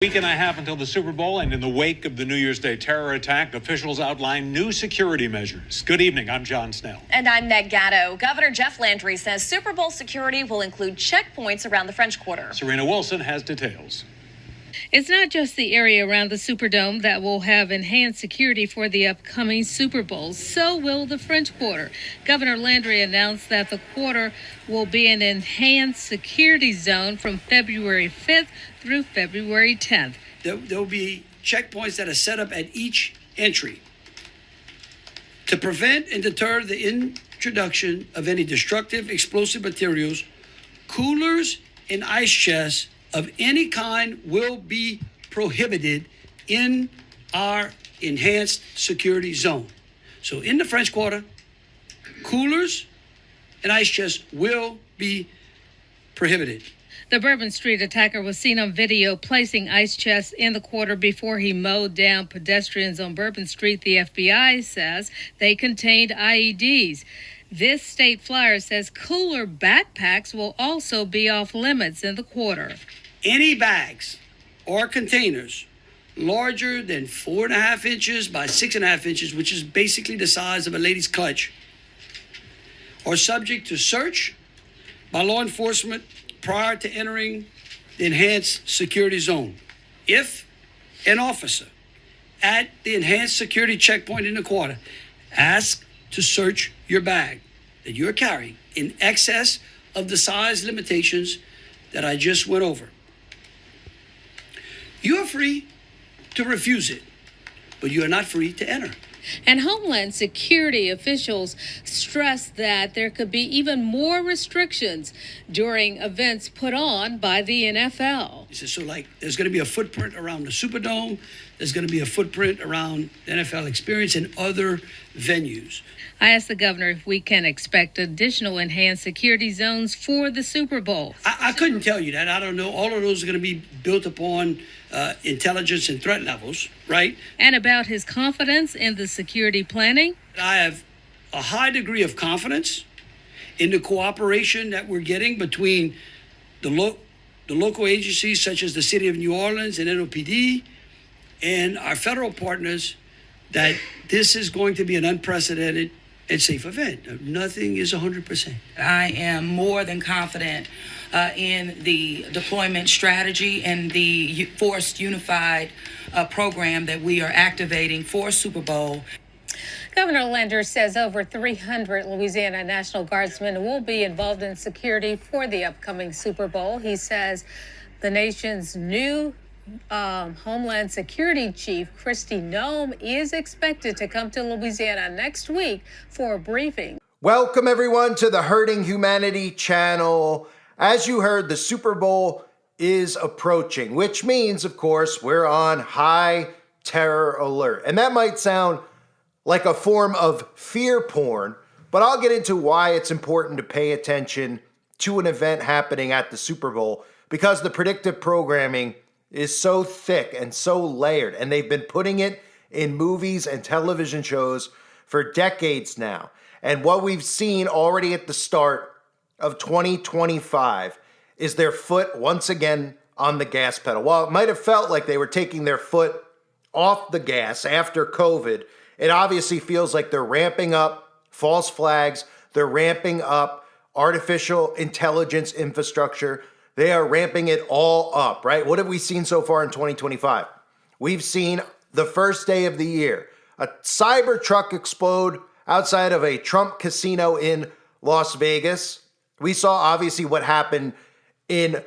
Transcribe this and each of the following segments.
Week and a half until the Super Bowl, and in the wake of the New Year's Day terror attack, officials outline new security measures. Good evening, I'm John Snell. And I'm Meg Gatto. Governor Jeff Landry says Super Bowl security will include checkpoints around the French Quarter. Serena Wilson has details. It's not just the area around the Superdome that will have enhanced security for the upcoming Super Bowl. So will the French Quarter. Governor Landry announced that the quarter will be an enhanced security zone from February 5th through February 10th. There will be checkpoints that are set up at each entry to prevent and deter the introduction of any destructive explosive materials. Coolers and ice chests of any kind will be prohibited in our enhanced security zone. So in the French Quarter, coolers and ice chests will be prohibited. The Bourbon Street attacker was seen on video placing ice chests in the quarter before he mowed down pedestrians on Bourbon Street. The FBI says they contained IEDs. This state flyer says cooler backpacks will also be off limits in the quarter. Any bags or containers larger than 4.5 inches by 6.5 inches, which is basically the size of a lady's clutch, are subject to search by law enforcement prior to entering the enhanced security zone. If an officer at the enhanced security checkpoint in the quarter asks to search your bag that you're carrying in excess of the size limitations that I just went over, you are free to refuse it, but you are not free to enter. And Homeland Security officials stressed that there could be even more restrictions during events put on by the NFL. He says, so like there's going to be a footprint around the Superdome, there's going to be a footprint around the NFL Experience and other venues. I asked the governor if we can expect additional enhanced security zones for the Super Bowl. I couldn't tell you that. I don't know. All of those are going to be built upon intelligence and threat levels, right? And about his confidence in the security planning. I have a high degree of confidence in the cooperation that we're getting between the local agencies such as the City of New Orleans and NOPD and our federal partners, that this is going to be an unprecedented and safe event. Nothing is 100%. I am more than confident in the deployment strategy and the forced unified program that we are activating for Super Bowl. Governor Landry says over 300 Louisiana National Guardsmen will be involved in security for the upcoming Super Bowl. He says the nation's new Homeland Security Chief, Kristi Noem, is expected to come to Louisiana next week for a briefing. Welcome, everyone, to the Hurting Humanity channel. As you heard, the Super Bowl is approaching, which means, of course, we're on high terror alert. And that might sound like a form of fear porn, but I'll get into why it's important to pay attention to an event happening at the Super Bowl, because the predictive programming is so thick and so layered, and they've been putting it in movies and television shows for decades now. And what we've seen already at the start of 2025 is their foot once again on the gas pedal. While it might have felt like they were taking their foot off the gas after COVID, it obviously feels like they're ramping up false flags, they're ramping up artificial intelligence infrastructure. They are ramping it all up, right? What have we seen so far in 2025? We've seen the first day of the year, a cyber truck explode outside of a Trump casino in Las Vegas. We saw obviously what happened in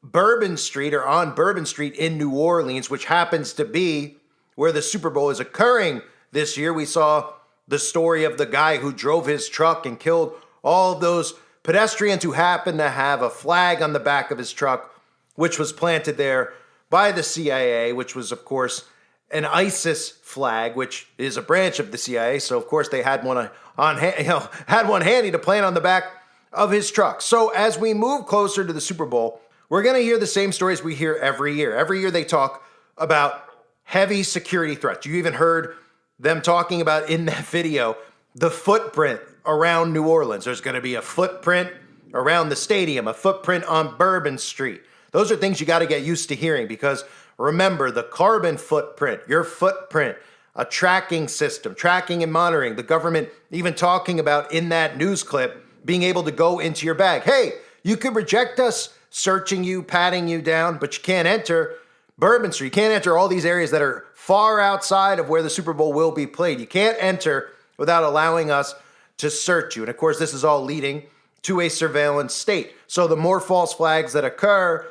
Bourbon Street, or on Bourbon Street in New Orleans, which happens to be where the Super Bowl is occurring this year. We saw the story of the guy who drove his truck and killed all of those pedestrians who happened to have a flag on the back of his truck, which was planted there by the CIA, which was, of course, an ISIS flag, which is a branch of the CIA. So, of course, they had one had one handy to plant on the back of his truck. So, as we move closer to the Super Bowl, we're going to hear the same stories we hear every year. Every year they talk about heavy security threats. You even heard them talking about in that video the footprint around New Orleans. There's going to be a footprint around the stadium, a footprint on Bourbon Street. Those are things you got to get used to hearing, because Remember the carbon footprint, your footprint, a tracking system, tracking and monitoring. The government even talking about in that news clip being able to go into your bag. Hey, you could reject us searching you, patting you down, but you can't enter Bourbon Street. You can't enter all these areas that are far outside of where the Super Bowl will be played. You can't enter without allowing us to search you. And of course, this is all leading to a surveillance state. So the more false flags that occur,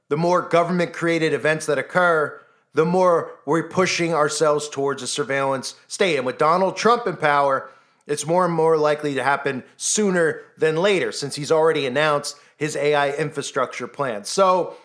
the more government-created events that occur, the more we're pushing ourselves towards a surveillance state. And with Donald Trump in power, it's more and more likely to happen sooner than later, since he's already announced his AI infrastructure plan. So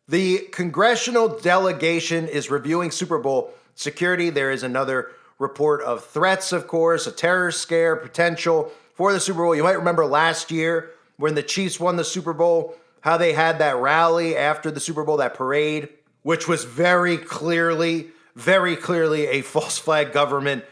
the congressional delegation is reviewing Super Bowl security. There is another report of threats, of course, a terror scare potential for the Super Bowl. You might remember last year when the Chiefs won the Super Bowl, how they had that rally after the Super Bowl, that parade, which was very clearly a false flag government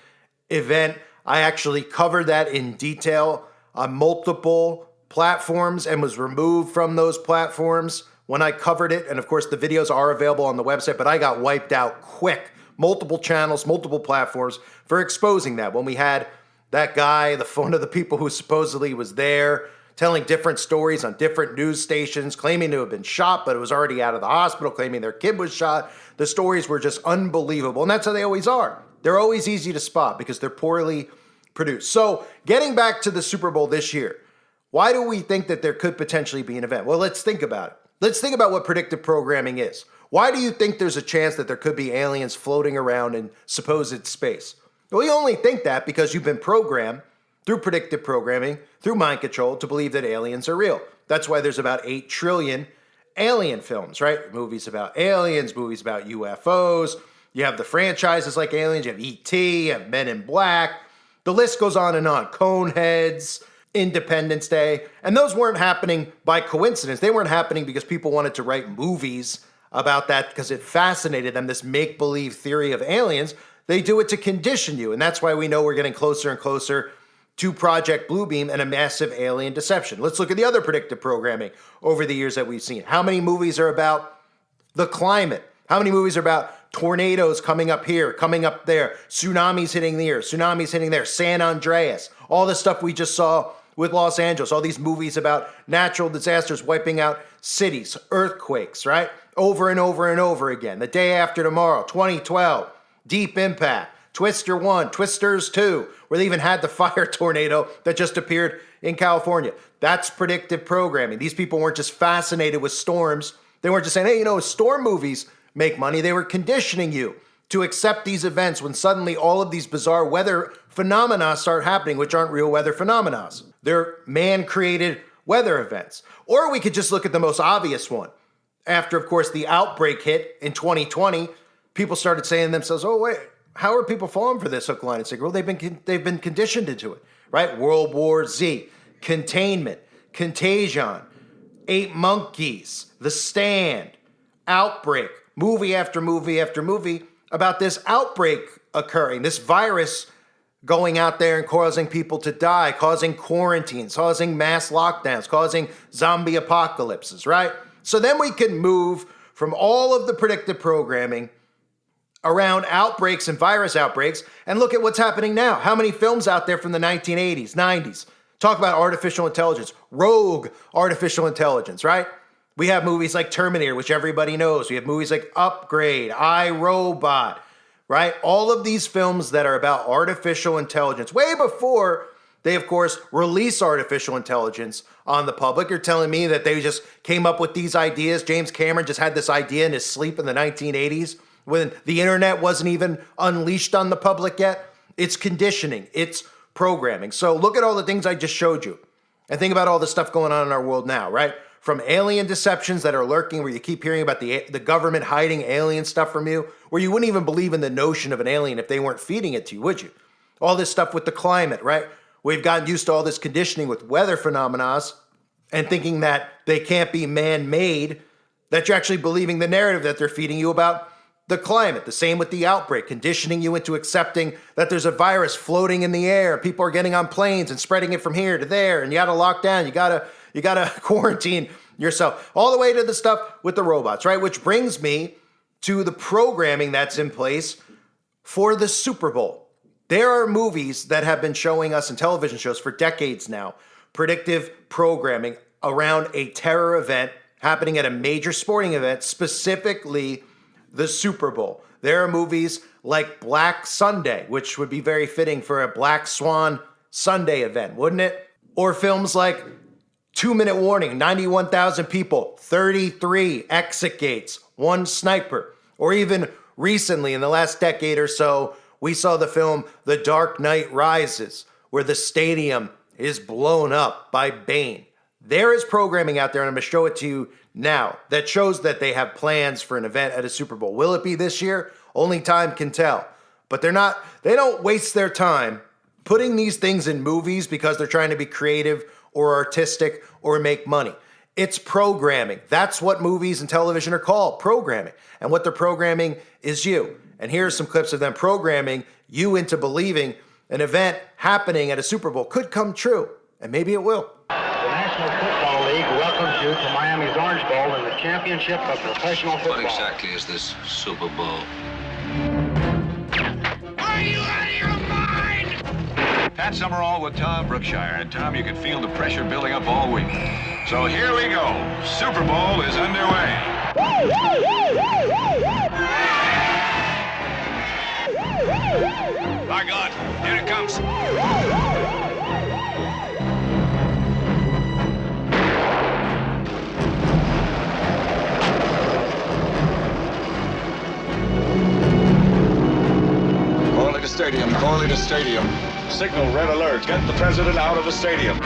event. I actually covered that in detail on multiple platforms and was removed from those platforms when I covered it. And of course, the videos are available on the website, but I got wiped out quick. Multiple channels, multiple platforms for exposing that. When we had that guy, the phone of the people who supposedly was there, telling different stories on different news stations, claiming to have been shot, but it was already out of the hospital, claiming their kid was shot. The stories were just unbelievable. And that's how they always are. They're always easy to spot because they're poorly produced. So getting back to the Super Bowl this year, why do we think that there could potentially be an event? Well, let's think about it. Let's think about what predictive programming is. Why do you think there's a chance that there could be aliens floating around in supposed space? Well, you only think that because you've been programmed through predictive programming, through mind control, to believe that aliens are real. That's why there's about 8 trillion alien films, right? Movies about aliens, movies about UFOs. You have the franchises like Aliens, you have E.T., you have Men in Black. The list goes on and on. Coneheads, Independence Day. And those weren't happening by coincidence. They weren't happening because people wanted to write movies about that because it fascinated them, this make-believe theory of aliens. They do it to condition you. And that's why we know we're getting closer and closer to Project Bluebeam and a massive alien deception. Let's look at the other predictive programming over the years that we've seen. How many movies are about the climate? How many movies are about tornadoes coming up here, coming up there, tsunamis hitting here, tsunamis hitting there, San Andreas, all the stuff we just saw with Los Angeles, all these movies about natural disasters wiping out cities, earthquakes, right? Over and over and over again. The Day After Tomorrow, 2012, Deep Impact, Twister 1, Twisters 2, where they even had the fire tornado that just appeared in California. That's predictive programming. These people weren't just fascinated with storms. They weren't just saying, hey, storm movies make money. They were conditioning you to accept these events when suddenly all of these bizarre weather phenomena start happening, which aren't real weather phenomena. They're man-created weather events. Or we could just look at the most obvious one. After, of course, the outbreak hit in 2020, people started saying to themselves, oh, wait, how are people falling for this hook, line, and sinker? Well, they've been conditioned into it, right? World War Z, Containment, Contagion, 8 Monkeys, The Stand, Outbreak, movie after movie after movie about this outbreak occurring, this virus going out there and causing people to die, causing quarantines, causing mass lockdowns, causing zombie apocalypses, right? So then we can move from all of the predictive programming around outbreaks and virus outbreaks and look at what's happening now. How many films out there from the 1980s, 90s talk about artificial intelligence, rogue artificial intelligence, right? We have movies like Terminator, which everybody knows. We have movies like Upgrade, iRobot, right? All of these films that are about artificial intelligence, way before they, of course, release artificial intelligence on the public. You're telling me that they just came up with these ideas? James Cameron just had this idea in his sleep in the 1980s when the internet wasn't even unleashed on the public yet? It's conditioning. It's programming. So look at all the things I just showed you and think about all the stuff going on in our world now, right? From alien deceptions that are lurking, where you keep hearing about the government hiding alien stuff from you, where you wouldn't even believe in the notion of an alien if they weren't feeding it to you, would you? All this stuff with the climate, right? We've gotten used to all this conditioning with weather phenomena and thinking that they can't be man-made, that you're actually believing the narrative that they're feeding you about the climate. The same with the outbreak, conditioning you into accepting that there's a virus floating in the air. People are getting on planes and spreading it from here to there, and you got to lock down. You got to quarantine yourself. All the way to the stuff with the robots, right? Which brings me to the programming that's in place for the Super Bowl. There are movies that have been showing us in television shows for decades now, predictive programming around a terror event happening at a major sporting event, specifically the Super Bowl. There are movies like Black Sunday, which would be very fitting for a Black Swan Sunday event, wouldn't it? Or films like 2 Minute Warning, 91,000 people, 33 exit gates, 1 sniper. Or even recently, in the last decade or so, we saw the film The Dark Knight Rises, where the stadium is blown up by Bane. There is programming out there, and I'm going to show it to you now, that shows that they have plans for an event at a Super Bowl. Will it be this year? Only time can tell. But they don't waste their time putting these things in movies because they're trying to be creative or artistic or make money. It's programming. That's what movies and television are called, programming. And what they're programming is you. And here's some clips of them programming you into believing an event happening at a Super Bowl could come true. And maybe it will. The National Football League welcomes you to Miami's Orange Bowl in the championship of professional football. What exactly is this Super Bowl? Are you out of your mind? Pat Summerall with Tom Brookshire. And Tom, you can feel the pressure building up all week. So here we go. Super Bowl is underway. My God, here it comes. Corley to stadium, Corley to stadium. Signal red alert. Get the president out of the stadium.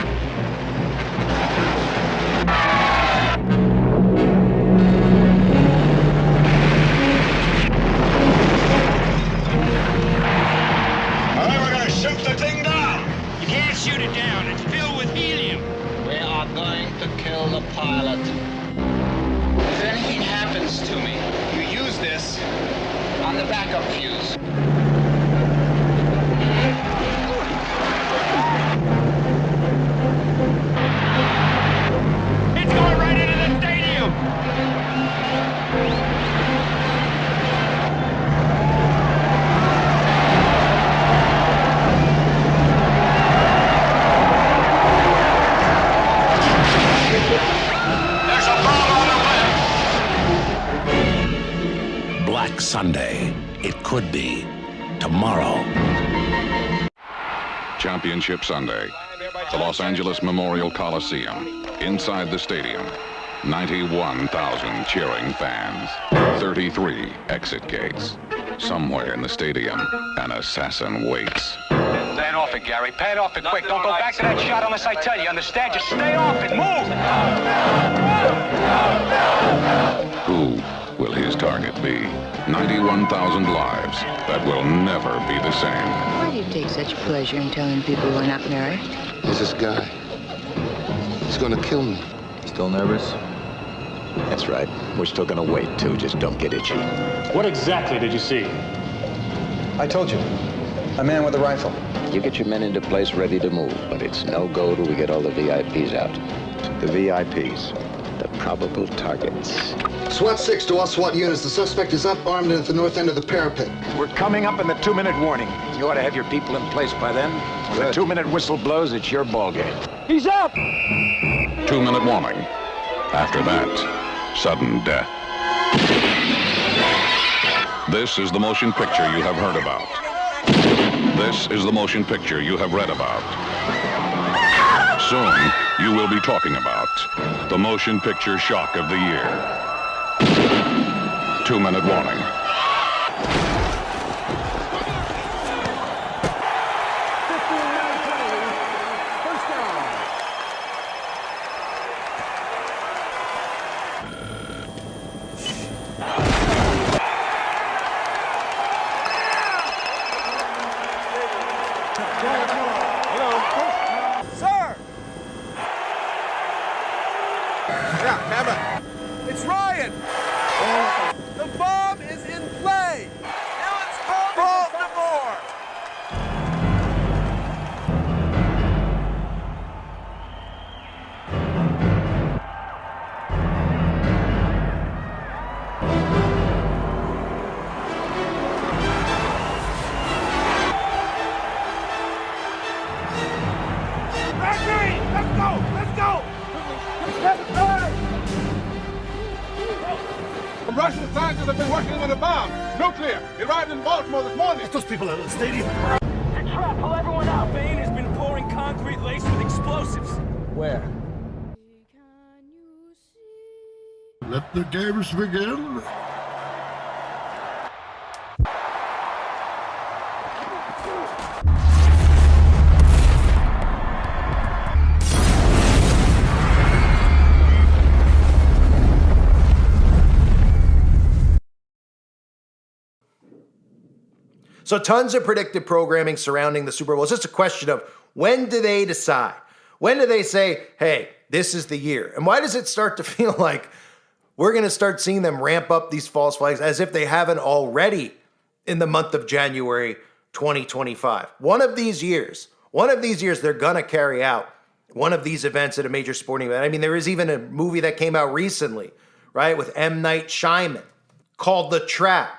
All right, we're going to shoot the thing down. You can't shoot it down. It's filled with helium. We are going to kill the pilot. If anything happens to me, you use this on the backup fuse. It's going right into the stadium. There's a bomb on the way. Black Sunday. It could be tomorrow. Championship Sunday. The Los Angeles Memorial Coliseum. Inside the stadium. 91,000 cheering fans. 33 exit gates. Somewhere in the stadium, an assassin waits. Pad off it, Gary. Pad off it quick. Don't go back to that shot unless I tell you. Understand? Just stay off it. Move! Who will his target be? 91,000 lives that will never be the same. Why do you take such pleasure in telling people we're not married? There's this guy. He's gonna kill me. Still nervous? That's right. We're still gonna wait, too. Just don't get itchy. What exactly did you see? I told you. A man with a rifle. You get your men into place ready to move, but it's no go till we get all the VIPs out. The VIPs. The probable targets. SWAT 6 to all SWAT units. The suspect is up, armed, and at the north end of the parapet. We're coming up in the 2-minute warning. You ought to have your people in place by then. When the 2-minute whistle blows, it's your ballgame. He's up. 2-minute warning. After that, sudden death. This is the motion picture you have heard about. This is the motion picture you have read about. Soon, you will be talking about the motion picture shock of the year. 2-minute warning. Sir. Yeah, Kevin. It's Ryan. The bomb is in a bomb. Nuclear. It arrived in Baltimore this morning. Those people at the stadium. The trap, pull everyone out. Bain has been pouring concrete laced with explosives. Where? Let the games begin. So tons of predictive programming surrounding the Super Bowl. It's just a question of when do they decide? When do they say, hey, this is the year? And why does it start to feel like we're going to start seeing them ramp up these false flags as if they haven't already in the month of January 2025? One of these years, they're going to carry out one of these events at a major sporting event. I mean, there is even a movie that came out recently, right, with M. Night Shyamalan called The Trap,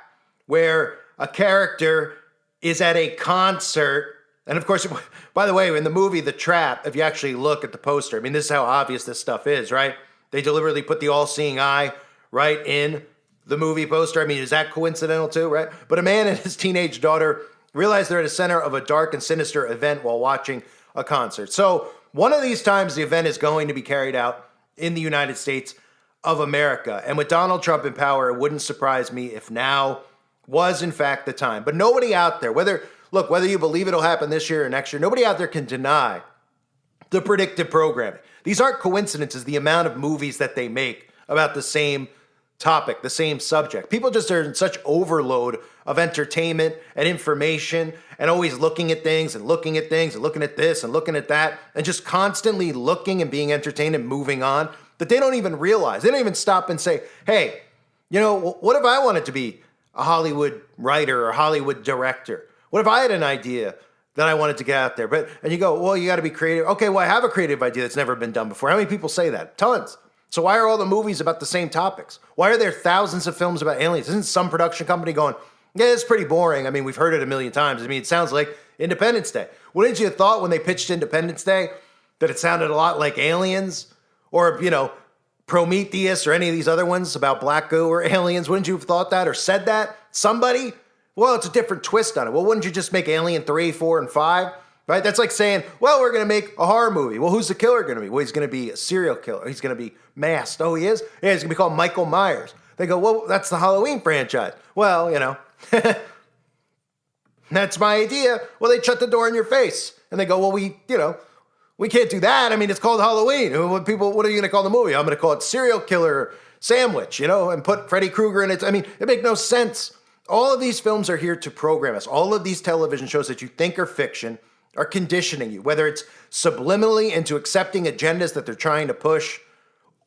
where a character is at a concert. And of course, by the way, in the movie The Trap, if you actually look at the poster, I mean, this is how obvious this stuff is, right? They deliberately put the all-seeing eye right in the movie poster. I mean, is that coincidental too, right? But a man and his teenage daughter realize they're at the center of a dark and sinister event while watching a concert. So one of these times, the event is going to be carried out in the United States of America. And with Donald Trump in power, it wouldn't surprise me if now was in fact the time. But nobody out there, whether you believe it'll happen this year or next year, nobody out there can deny the predictive programming. These aren't coincidences, the amount of movies that they make about the same topic, the same subject. People just are in such overload of entertainment and information and always looking at things and looking at things and looking at this and looking at that and just constantly looking and being entertained and moving on that they don't even realize. They don't even stop and say, hey, you know, what if I wanted to be a Hollywood writer or Hollywood director? What if I had an idea that I wanted to get out there? And you go, well, you got to be creative. Okay, well, I have a creative idea that's never been done before. How many people say that? Tons. So why are all the movies about the same topics? Why are there thousands of films about aliens? Isn't some production company going, yeah, it's pretty boring. I mean, we've heard it a million times. I mean, it sounds like Independence Day. Wouldn't you have thought when they pitched Independence Day that it sounded a lot like Aliens or, you know, Prometheus or any of these other ones about black goo or aliens? Wouldn't you have thought that or said that? Somebody? Well, it's a different twist on it. Well, wouldn't you just make Alien 3, 4, and 5? Right? That's like saying, well, we're going to make a horror movie. Well, who's the killer going to be? Well, he's going to be a serial killer. He's going to be masked. Oh, he is? Yeah, he's going to be called Michael Myers. They go, well, that's the Halloween franchise. Well, you know, that's my idea. Well, they shut the door in your face. And they go, well, we can't do that. I mean, it's called Halloween. What are you going to call the movie? I'm going to call it Serial Killer Sandwich, and put Freddy Krueger in it. I mean, it makes no sense. All of these films are here to program us. All of these television shows that you think are fiction are conditioning you, whether it's subliminally into accepting agendas that they're trying to push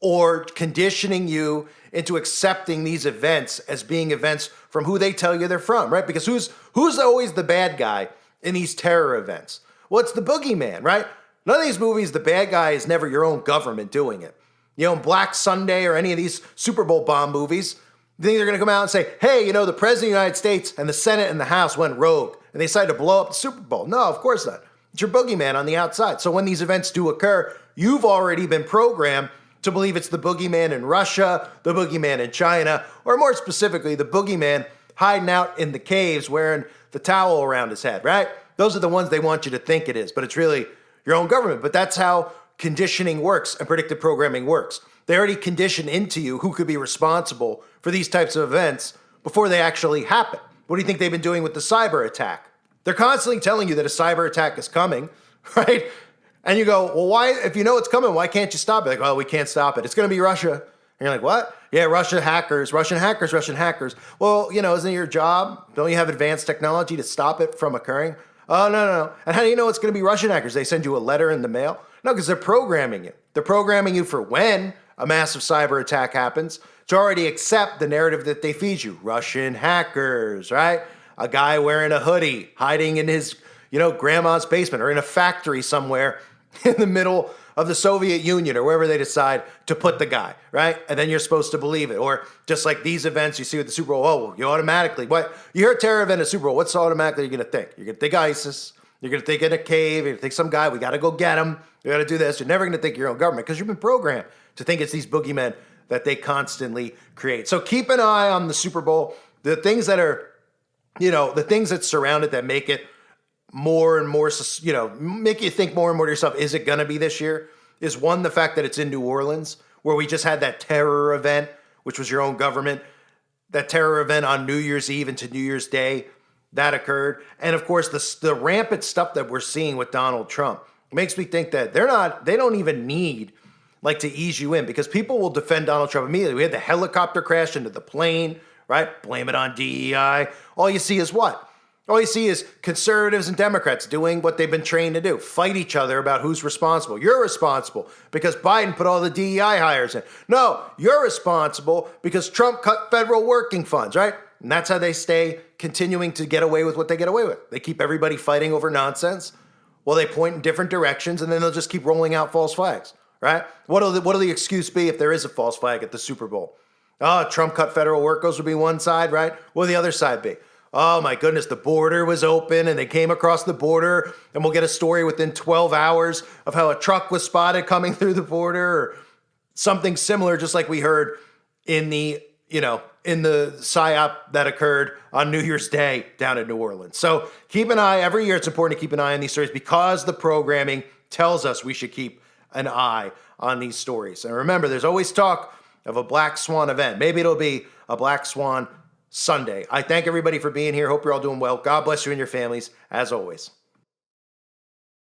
or conditioning you into accepting these events as being events from who they tell you they're from, right? Because who's always the bad guy in these terror events? Well, it's the boogeyman, right? None of these movies, the bad guy is never your own government doing it. In Black Sunday or any of these Super Bowl bomb movies, you think they're going to come out and say, hey, the President of the United States and the Senate and the House went rogue and they decided to blow up the Super Bowl. No, of course not. It's your boogeyman on the outside. So when these events do occur, you've already been programmed to believe it's the boogeyman in Russia, the boogeyman in China, or more specifically, the boogeyman hiding out in the caves wearing the towel around his head, right? Those are the ones they want you to think it is, but it's really your own government. But that's how conditioning works and predictive programming works. They already condition into you who could be responsible for these types of events before they actually happen. What do you think they've been doing with the cyber attack? They're constantly telling you that a cyber attack is coming, right? And you go, well, why, if you know it's coming, why can't you stop it? Like, well, we can't stop it. It's going to be Russia. And you're like, what? Yeah, Russian hackers. Well, isn't it your job? Don't you have advanced technology to stop it from occurring? Oh, no. And how do you know it's going to be Russian hackers? They send you a letter in the mail? No, because they're programming you. They're programming you for when a massive cyber attack happens to already accept the narrative that they feed you. Russian hackers, right? A guy wearing a hoodie, hiding in his, grandma's basement or in a factory somewhere in the middle of the Soviet Union or wherever they decide to put the guy, right? And then you're supposed to believe it. Or just like these events you see with the Super Bowl, you automatically, you hear a terror event at Super Bowl, what's automatically you're going to think? You're going to think ISIS. You're going to think in a cave. You're going to think some guy, we got to go get him. We got to do this. You're never going to think your own government because you've been programmed to think it's these boogeymen that they constantly create. So keep an eye on the Super Bowl the things that are, the things that surround it that make it more and more, make you think more and more to yourself, is it going to be this year? Is one, the fact that it's in New Orleans, where we just had that terror event, which was your own government, that terror event on New Year's Eve into New Year's Day, that occurred. And of course, the rampant stuff that we're seeing with Donald Trump makes me think that they don't even need like to ease you in, because people will defend Donald Trump immediately. We had the helicopter crash into the plane, right? Blame it on DEI. All you see is what? All you see is conservatives and Democrats doing what they've been trained to do, fight each other about who's responsible. You're responsible because Biden put all the DEI hires in. No, you're responsible because Trump cut federal working funds, right? And that's how they stay continuing to get away with what they get away with. They keep everybody fighting over nonsense while they point in different directions, and then they'll just keep rolling out false flags, right? What'll the excuse be if there is a false flag at the Super Bowl? Oh, Trump cut federal workers would be one side, right? What'll the other side be? Oh my goodness, the border was open and they came across the border, and we'll get a story within 12 hours of how a truck was spotted coming through the border, or something similar, just like we heard in the PSYOP that occurred on New Year's Day down in New Orleans. So keep an eye. Every year it's important to keep an eye on these stories because the programming tells us we should keep an eye on these stories. And remember, there's always talk of a Black Swan event. Maybe it'll be a Black Swan Sunday. I thank everybody for being here. Hope you're all doing well. God bless you and your families, as always.